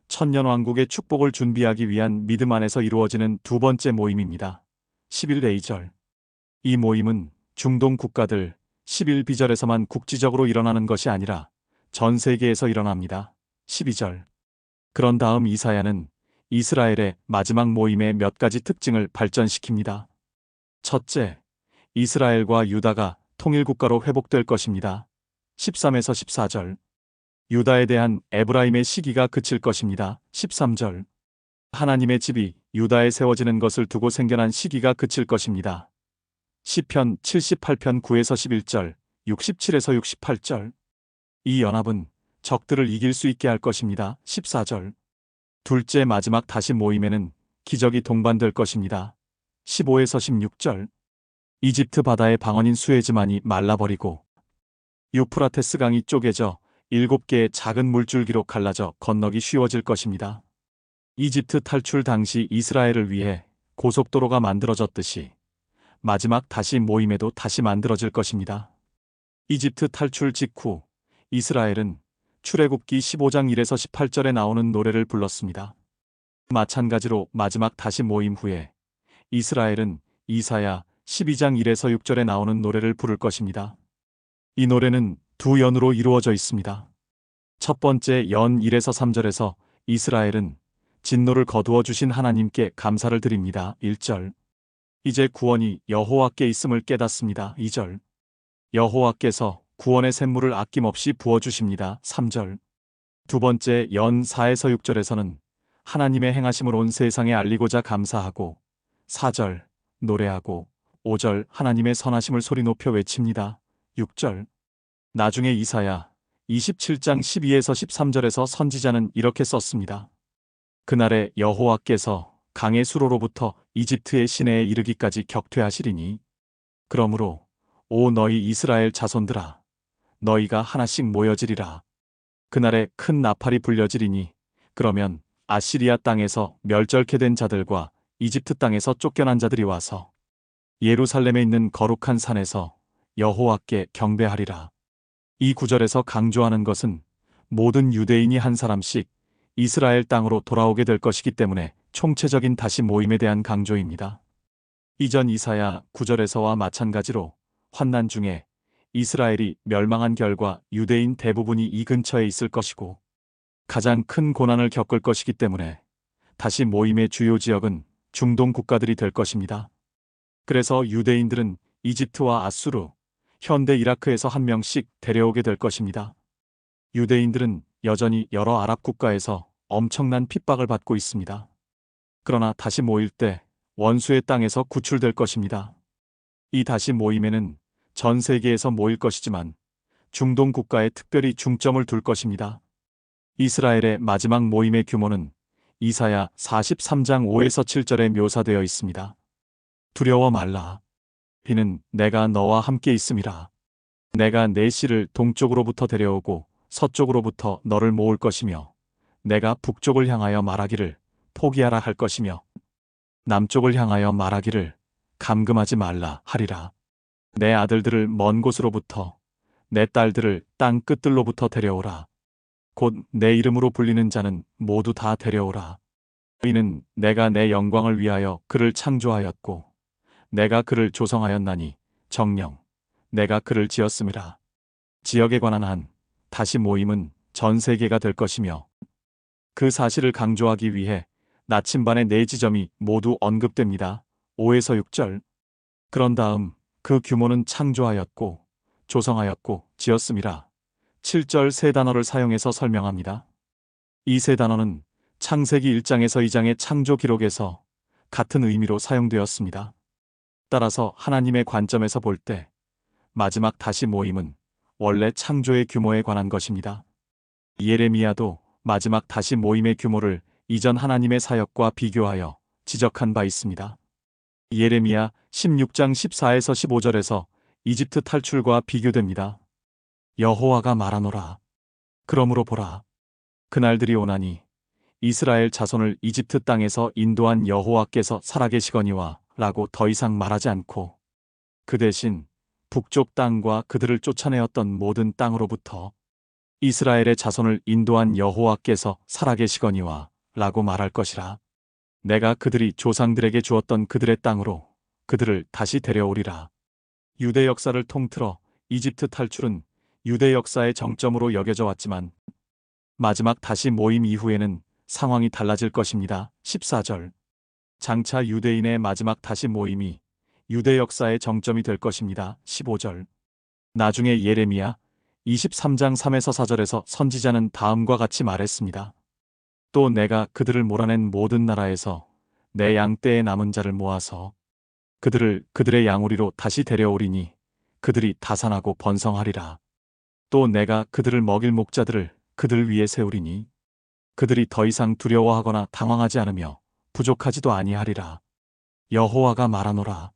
천년왕국의 축복을 준비하기 위한 믿음 안에서 이루어지는 두 번째 모임입니다. 11레이절. 이 모임은 중동 국가들 11비절에서만 국지적으로 일어나는 것이 아니라 전 세계에서 일어납니다. 12절. 그런 다음 이사야는 이스라엘의 마지막 모임의 몇 가지 특징을 발전시킵니다. 첫째, 이스라엘과 유다가 통일국가로 회복될 것입니다. 13에서 14절. 유다에 대한 에브라임의 시기가 그칠 것입니다. 13절. 하나님의 집이 유다에 세워지는 것을 두고 생겨난 시기가 그칠 것입니다. 시편 78편 9에서 11절, 67에서 68절. 이 연합은 적들을 이길 수 있게 할 것입니다. 14절. 둘째 마지막 다시 모임에는 기적이 동반될 것입니다. 15에서 16절. 이집트 바다의 방언인 수에즈만이 말라버리고 유프라테스 강이 쪼개져 7개의 작은 물줄기로 갈라져 건너기 쉬워질 것입니다. 이집트 탈출 당시 이스라엘을 위해 고속도로가 만들어졌듯이 마지막 다시 모임에도 다시 만들어질 것입니다. 이집트 탈출 직후 이스라엘은 출애굽기 15장 1에서 18절에 나오는 노래를 불렀습니다. 마찬가지로 마지막 다시 모임 후에 이스라엘은 이사야 12장 1에서 6절에 나오는 노래를 부를 것입니다. 이 노래는 두 연으로 이루어져 있습니다. 첫 번째 연 1에서 3절에서 이스라엘은 진노를 거두어 주신 하나님께 감사를 드립니다. 1절. 이제 구원이 여호와께 있음을 깨닫습니다. 2절. 여호와께서 구원의 샘물을 아낌없이 부어주십니다. 3절. 두 번째 연 4에서 6절에서는 하나님의 행하심을 온 세상에 알리고자 감사하고 4절 노래하고 5절 하나님의 선하심을 소리 높여 외칩니다. 6절. 나중에 이사야 27장 12에서 13절에서 선지자는 이렇게 썼습니다. 그날에 여호와께서 강의 수로로부터 이집트의 시내에 이르기까지 격퇴하시리니 그러므로 오 너희 이스라엘 자손들아 너희가 하나씩 모여지리라. 그날에 큰 나팔이 불려지리니 그러면 아시리아 땅에서 멸절케 된 자들과 이집트 땅에서 쫓겨난 자들이 와서 예루살렘에 있는 거룩한 산에서 여호와께 경배하리라. 이 구절에서 강조하는 것은 모든 유대인이 한 사람씩 이스라엘 땅으로 돌아오게 될 것이기 때문에 총체적인 다시 모임에 대한 강조입니다. 이전 이사야 9절에서와 마찬가지로 환난 중에 이스라엘이 멸망한 결과 유대인 대부분이 이 근처에 있을 것이고 가장 큰 고난을 겪을 것이기 때문에 다시 모임의 주요 지역은 중동 국가들이 될 것입니다. 그래서 유대인들은 이집트와 아수르, 현대 이라크에서 한 명씩 데려오게 될 것입니다. 유대인들은 여전히 여러 아랍 국가에서 엄청난 핍박을 받고 있습니다. 그러나 다시 모일 때 원수의 땅에서 구출될 것입니다. 이 다시 모임에는 전 세계에서 모일 것이지만 중동 국가에 특별히 중점을 둘 것입니다. 이스라엘의 마지막 모임의 규모는 이사야 43장 5에서 7절에 묘사되어 있습니다. 두려워 말라. 이는 내가 너와 함께 있음이라. 내가 내 씨를 동쪽으로부터 데려오고 서쪽으로부터 너를 모을 것이며 내가 북쪽을 향하여 말하기를 포기하라 할 것이며 남쪽을 향하여 말하기를 감금하지 말라 하리라. 내 아들들을 먼 곳으로부터 내 딸들을 땅 끝들로부터 데려오라. 곧 내 이름으로 불리는 자는 모두 다 데려오라. 이는 내가 내 영광을 위하여 그를 창조하였고 내가 그를 조성하였나니 정녕 내가 그를 지었음이라. 지역에 관한 한 다시 모임은 전 세계가 될 것이며 그 사실을 강조하기 위해 나침반의 네 지점이 모두 언급됩니다. 5에서 6절. 그런 다음 그 규모는 창조하였고 조성하였고 지었음이라. 7절 세 단어를 사용해서 설명합니다. 이 세 단어는 창세기 1장에서 2장의 창조 기록에서 같은 의미로 사용되었습니다. 따라서 하나님의 관점에서 볼 때 마지막 다시 모임은 원래 창조의 규모에 관한 것입니다. 예레미야도 마지막 다시 모임의 규모를 이전 하나님의 사역과 비교하여 지적한 바 있습니다. 예레미야 16장 14에서 15절에서 이집트 탈출과 비교됩니다. 여호와가 말하노라. 그러므로 보라. 그날들이 오나니 이스라엘 자손을 이집트 땅에서 인도한 여호와께서 살아계시거니와 라고 더 이상 말하지 않고 그 대신 북쪽 땅과 그들을 쫓아내었던 모든 땅으로부터 이스라엘의 자손을 인도한 여호와께서 살아계시거니와 라고 말할 것이라. 내가 그들이 조상들에게 주었던 그들의 땅으로 그들을 다시 데려오리라. 유대 역사를 통틀어 이집트 탈출은 유대 역사의 정점으로 여겨져 왔지만 마지막 다시 모임 이후에는 상황이 달라질 것입니다. 14절. 장차 유대인의 마지막 다시 모임이 유대 역사의 정점이 될 것입니다. 15절. 나중에 예레미야 23장 3에서 4절에서 선지자는 다음과 같이 말했습니다. 또 내가 그들을 몰아낸 모든 나라에서 내 양떼의 남은 자를 모아서 그들을 그들의 양우리로 다시 데려오리니 그들이 다산하고 번성하리라. 또 내가 그들을 먹일 목자들을 그들 위에 세우리니 그들이 더 이상 두려워하거나 당황하지 않으며 부족하지도 아니하리라. 여호와가 말하노라.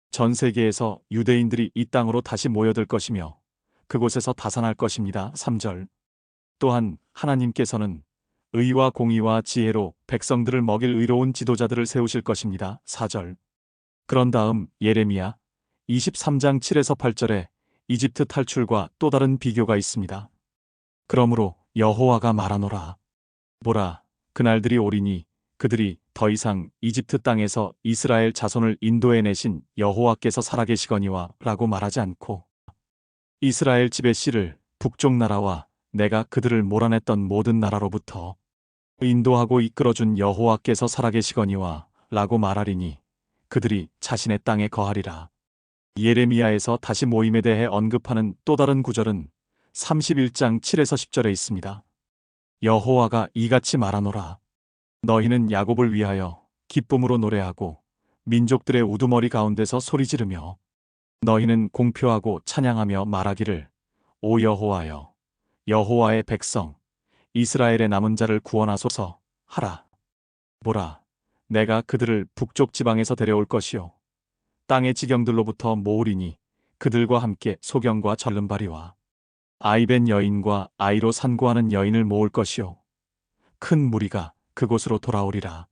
전 세계에서 유대인들이 이 땅으로 다시 모여들 것이며 그곳에서 다산할 것입니다. 3절. 또한 하나님께서는 의와 공의와 지혜로 백성들을 먹일 의로운 지도자들을 세우실 것입니다. 4절. 그런 다음 예레미야 23장 7에서 8절에 이집트 탈출과 또 다른 비교가 있습니다. 그러므로 여호와가 말하노라. 보라, 그날들이 오리니 그들이 더 이상 이집트 땅에서 이스라엘 자손을 인도해내신 여호와께서 살아계시거니와 라고 말하지 않고 이스라엘 집의 씨를 북쪽 나라와 내가 그들을 몰아냈던 모든 나라로부터 인도하고 이끌어준 여호와께서 살아계시거니와 라고 말하리니 그들이 자신의 땅에 거하리라. 예레미야에서 다시 모임에 대해 언급하는 또 다른 구절은 31장 7에서 10절에 있습니다. 여호와가 이같이 말하노라. 너희는 야곱을 위하여 기쁨으로 노래하고 민족들의 우두머리 가운데서 소리지르며 너희는 공표하고 찬양하며 말하기를 오 여호와여, 여호와의 백성 이스라엘의 남은 자를 구원하소서 하라. 보라, 내가 그들을 북쪽 지방에서 데려올 것이요 땅의 지경들로부터 모으리니 그들과 함께 소경과 절름발이와 아이벤 여인과 아이로 산구하는 여인을 모을 것이요 큰 무리가 그곳으로 돌아오리라.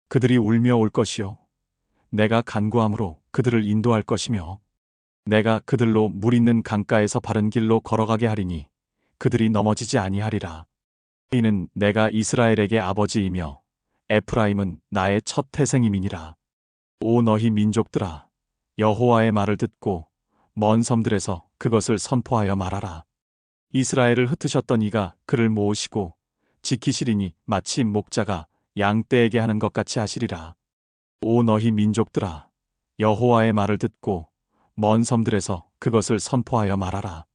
그들이 울며 올 것이요 내가 간구함으로 그들을 인도할 것이며 내가 그들로 물 있는 강가에서 바른 길로 걸어가게 하리니 그들이 넘어지지 아니하리라. 이는 내가 이스라엘에게 아버지이며 에프라임은 나의 첫 태생임이니라. 오 너희 민족들아, 여호와의 말을 듣고 먼 섬들에서 그것을 선포하여 말하라. 이스라엘을 흩으셨던 이가 그를 모으시고 지키시리니 마치 목자가 양떼에게 하는 것 같이 하시리라. 오 너희 민족들아, 여호와의 말을 듣고 먼 섬들에서 그것을 선포하여 말하라.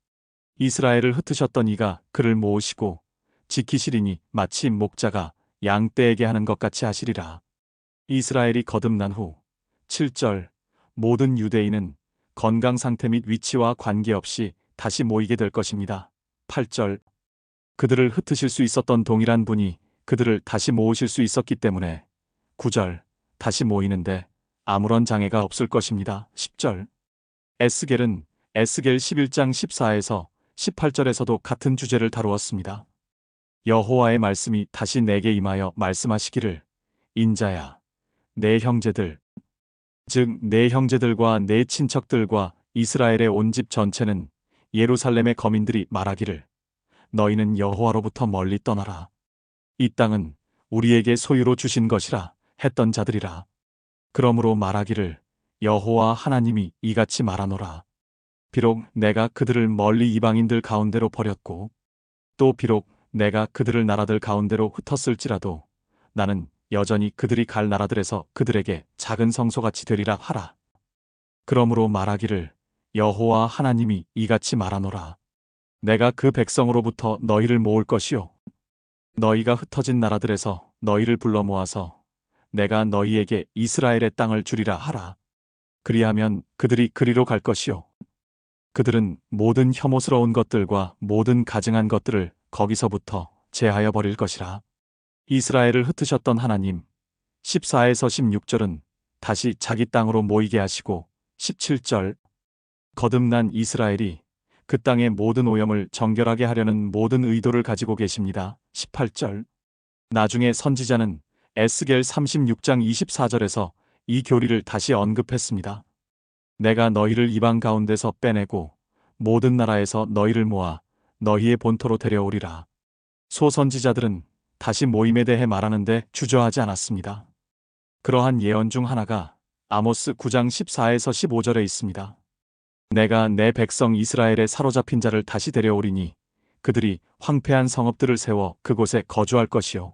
이스라엘을 흩으셨던 이가 그를 모으시고 지키시리니 마치 목자가 양떼에게 하는 것 같이 하시리라. 이스라엘이 거듭난 후 7절 모든 유대인은 건강 상태 및 위치와 관계없이 다시 모이게 될 것입니다. 8절 그들을 흩으실 수 있었던 동일한 분이 그들을 다시 모으실 수 있었기 때문에 9절 다시 모이는데 아무런 장애가 없을 것입니다. 10절 에스겔은 에스겔 11장 14에서 18절에서도 같은 주제를 다루었습니다. 여호와의 말씀이 다시 내게 임하여 말씀하시기를 인자야, 내 형제들 즉 내 형제들과 내 친척들과 이스라엘의 온 집 전체는 예루살렘의 거민들이 말하기를 너희는 여호와로부터 멀리 떠나라. 이 땅은 우리에게 소유로 주신 것이라 했던 자들이라. 그러므로 말하기를 여호와 하나님이 이같이 말하노라. 비록 내가 그들을 멀리 이방인들 가운데로 버렸고 또 비록 내가 그들을 나라들 가운데로 흩었을지라도 나는 여전히 그들이 갈 나라들에서 그들에게 작은 성소같이 되리라 하라. 그러므로 말하기를 여호와 하나님이 이같이 말하노라. 내가 그 백성으로부터 너희를 모을 것이요 너희가 흩어진 나라들에서 너희를 불러 모아서 내가 너희에게 이스라엘의 땅을 주리라 하라. 그리하면 그들이 그리로 갈 것이요 그들은 모든 혐오스러운 것들과 모든 가증한 것들을 거기서부터 제하여 버릴 것이라. 이스라엘을 흩으셨던 하나님 14에서 16절은 다시 자기 땅으로 모이게 하시고 17절 거듭난 이스라엘이 그 땅의 모든 오염을 정결하게 하려는 모든 의도를 가지고 계십니다. 18절 나중에 선지자는 에스겔 36장 24절에서 이 교리를 다시 언급했습니다. 내가 너희를 이방 가운데서 빼내고 모든 나라에서 너희를 모아 너희의 본토로 데려오리라. 소선지자들은 다시 모임에 대해 말하는데 주저하지 않았습니다. 그러한 예언 중 하나가 아모스 9장 14에서 15절에 있습니다. 내가 내 백성 이스라엘에 사로잡힌 자를 다시 데려오리니 그들이 황폐한 성읍들을 세워 그곳에 거주할 것이요.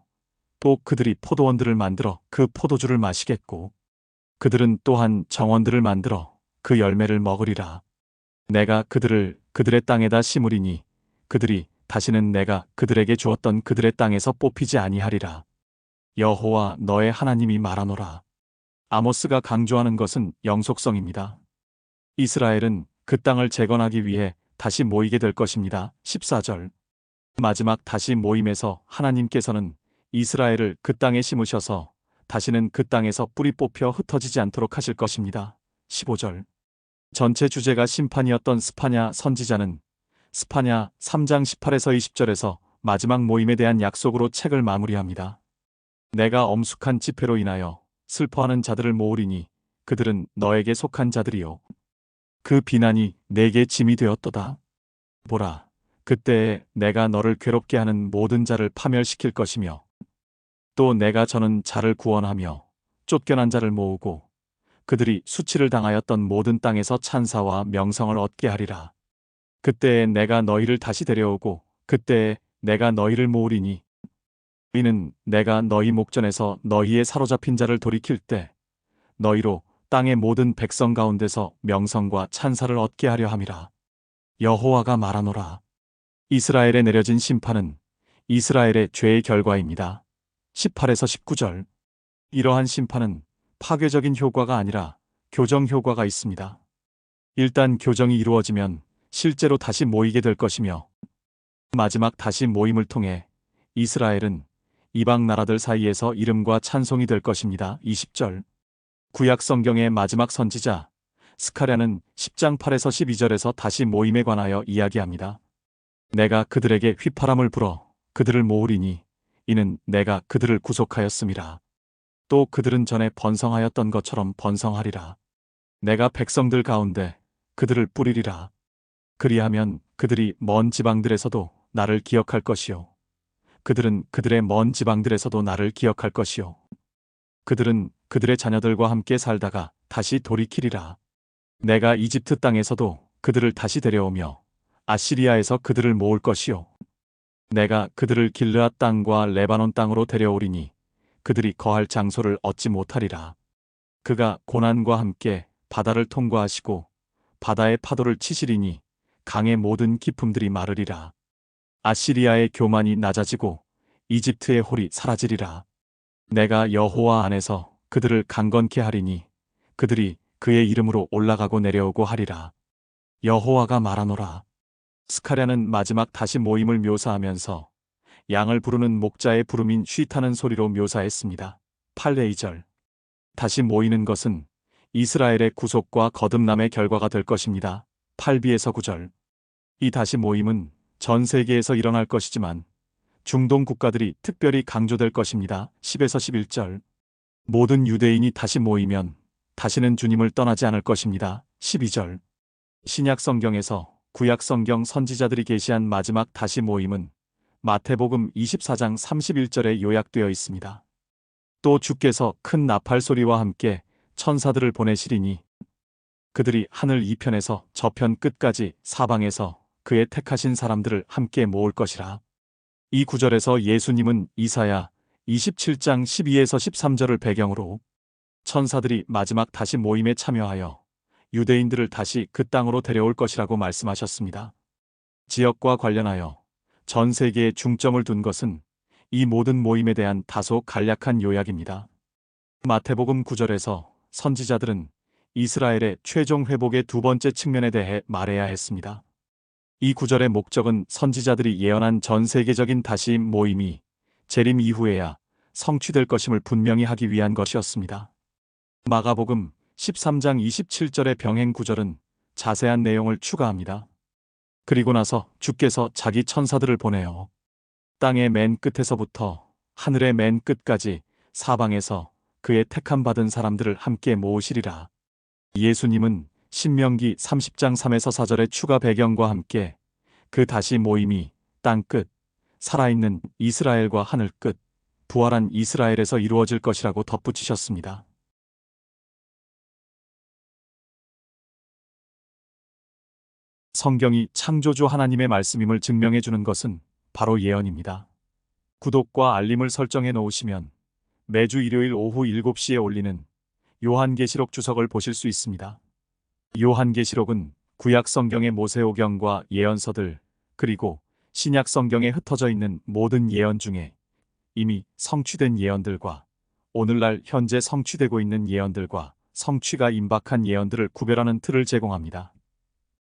또 그들이 포도원들을 만들어 그 포도주를 마시겠고 그들은 또한 정원들을 만들어 그 열매를 먹으리라. 내가 그들을 그들의 땅에다 심으리니 그들이 다시는 내가 그들에게 주었던 그들의 땅에서 뽑히지 아니하리라. 여호와 너의 하나님이 말하노라. 아모스가 강조하는 것은 영속성입니다. 이스라엘은 그 땅을 재건하기 위해 다시 모이게 될 것입니다. 14절. 마지막 다시 모임에서 하나님께서는 이스라엘을 그 땅에 심으셔서 다시는 그 땅에서 뿌리 뽑혀 흩어지지 않도록 하실 것입니다. 15절. 전체 주제가 심판이었던 스파냐 선지자는 스파냐 3장 18에서 20절에서 마지막 모임에 대한 약속으로 책을 마무리합니다. 내가 엄숙한 집회로 인하여 슬퍼하는 자들을 모으리니 그들은 너에게 속한 자들이요. 그 비난이 내게 짐이 되었도다. 보라, 그때에 내가 너를 괴롭게 하는 모든 자를 파멸시킬 것이며 또 내가 저는 자를 구원하며 쫓겨난 자를 모으고 그들이 수치를 당하였던 모든 땅에서 찬사와 명성을 얻게 하리라. 그때에 내가 너희를 다시 데려오고 그때에 내가 너희를 모으리니 이는 내가 너희 목전에서 너희의 사로잡힌 자를 돌이킬 때 너희로 땅의 모든 백성 가운데서 명성과 찬사를 얻게 하려 함이라. 여호와가 말하노라. 이스라엘에 내려진 심판은 이스라엘의 죄의 결과입니다. 18에서 19절. 이러한 심판은 파괴적인 효과가 아니라 교정 효과가 있습니다. 일단 교정이 이루어지면 실제로 다시 모이게 될 것이며 마지막 다시 모임을 통해 이스라엘은 이방 나라들 사이에서 이름과 찬송이 될 것입니다. 20절. 구약 성경의 마지막 선지자 스가랴는 10장 8에서 12절에서 다시 모임에 관하여 이야기합니다. 내가 그들에게 휘파람을 불어 그들을 모으리니 이는 내가 그들을 구속하였음이라. 또 그들은 전에 번성하였던 것처럼 번성하리라. 내가 백성들 가운데 그들을 뿌리리라. 그리하면 그들이 먼 지방들에서도 나를 기억할 것이요. 그들은 그들의 먼 지방들에서도 나를 기억할 것이요. 그들은 그들의 자녀들과 함께 살다가 다시 돌이키리라. 내가 이집트 땅에서도 그들을 다시 데려오며 아시리아에서 그들을 모을 것이요. 내가 그들을 길르앗 땅과 레바논 땅으로 데려오리니 그들이 거할 장소를 얻지 못하리라. 그가 고난과 함께 바다를 통과하시고 바다의 파도를 치시리니 강의 모든 기품들이 마르리라. 아시리아의 교만이 낮아지고 이집트의 홀이 사라지리라. 내가 여호와 안에서 그들을 강건케 하리니 그들이 그의 이름으로 올라가고 내려오고 하리라. 여호와가 말하노라. 스가랴는 마지막 다시 모임을 묘사하면서 양을 부르는 목자의 부름인 쉬타는 소리로 묘사했습니다. 8레이절. 다시 모이는 것은 이스라엘의 구속과 거듭남의 결과가 될 것입니다. 8b에서 9절. 이 다시 모임은 전 세계에서 일어날 것이지만 중동 국가들이 특별히 강조될 것입니다. 10에서 11절. 모든 유대인이 다시 모이면 다시는 주님을 떠나지 않을 것입니다. 12절. 신약 성경에서 구약 성경 선지자들이 계시한 마지막 다시 모임은 마태복음 24장 31절에 요약되어 있습니다. 또 주께서 큰 나팔 소리와 함께 천사들을 보내시리니 그들이 하늘 이편에서 저편 끝까지 사방에서 그의 택하신 사람들을 함께 모을 것이라. 이 구절에서 예수님은 이사야 27장 12에서 13절을 배경으로 천사들이 마지막 다시 모임에 참여하여 유대인들을 다시 그 땅으로 데려올 것이라고 말씀하셨습니다. 지역과 관련하여 전 세계에 중점을 둔 것은 이 모든 모임에 대한 다소 간략한 요약입니다. 마태복음 9절에서 선지자들은 이스라엘의 최종 회복의 두 번째 측면에 대해 말해야 했습니다. 이 구절의 목적은 선지자들이 예언한 전 세계적인 다시 모임이 재림 이후에야 성취될 것임을 분명히 하기 위한 것이었습니다. 마가복음 13장 27절의 병행 구절은 자세한 내용을 추가합니다. 그리고 나서 주께서 자기 천사들을 보내어 땅의 맨 끝에서부터 하늘의 맨 끝까지 사방에서 그의 택함 받은 사람들을 함께 모으시리라. 예수님은 신명기 30장 3에서 4절의 추가 배경과 함께 그 다시 모임이 땅 끝, 살아있는 이스라엘과 하늘 끝, 부활한 이스라엘에서 이루어질 것이라고 덧붙이셨습니다. 성경이 창조주 하나님의 말씀임을 증명해 주는 것은 바로 예언입니다. 구독과 알림을 설정해 놓으시면 매주 일요일 오후 7시에 올리는 요한계시록 주석을 보실 수 있습니다. 요한계시록은 구약 성경의 모세오경과 예언서들, 그리고 신약 성경에 흩어져 있는 모든 예언 중에 이미 성취된 예언들과 오늘날 현재 성취되고 있는 예언들과 성취가 임박한 예언들을 구별하는 틀을 제공합니다.